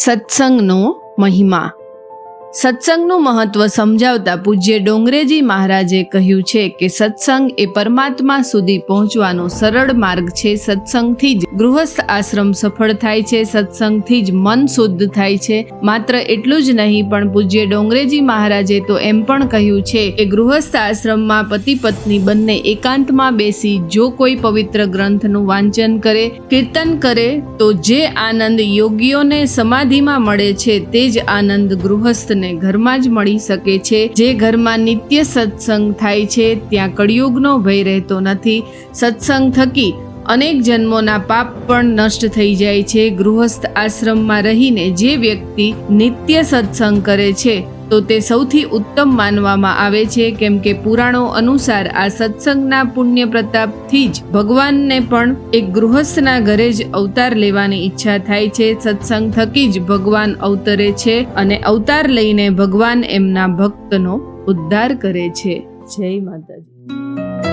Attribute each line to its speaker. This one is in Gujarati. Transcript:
Speaker 1: સત્સંગનો મહિમા. સત્સંગનું મહત્વ સમજાવતા પૂજ્ય ડોંગરેજી મહારાજે કહ્યું છે કે સત્સંગ એ પરમાત્મા સુધી પહોંચવાનો સરળ માર્ગ છે. સત્સંગથી જ ગૃહસ્થ આશ્રમ સફળ થાય છે. સત્સંગથી જ મન શુદ્ધ થાય છે. માત્ર એટલું જ નહીં, પણ પૂજ્ય ડોંગરેજી મહારાજે તો એમ પણ કહ્યું છે કે ગૃહસ્થ આશ્રમમાં પતિ પત્ની બંને એકાંતમાં બેસી જો કોઈ પવિત્ર ગ્રંથનું વાંચન કરે, કીર્તન કરે, તો જે આનંદ યોગીઓને સમાધિમાં મળે છે તે જ આનંદ ગૃહસ્થ ઘરમાં જ મળી શકે છે. જે ઘરમાં નિત્ય સત્સંગ થાય છે ત્યાં કળિયુગનો ભય રહેતો નથી. સત્સંગ થકી અનેક જન્મોના પાપ પણ નષ્ટ થઈ જાય છે. ગૃહસ્થ આશ્રમમાં રહીને જે વ્યક્તિ નિત્ય સત્સંગ કરે છે તો તે સૌથી ઉત્તમ માનવામાં આવે છે, કેમ કે પુરાણો અનુસાર આ સત્સંગના પુણ્ય પ્રતાપથી જ ભગવાનને પણ એક ગૃહસ્થના ઘરે જ અવતાર લેવાની ઈચ્છા થાય છે. સત્સંગ થકી જ ભગવાન અવતરે છે અને અવતાર લઈને ભગવાન એમના ભક્તનો ઉદ્ધાર કરે છે. જય માતાજી.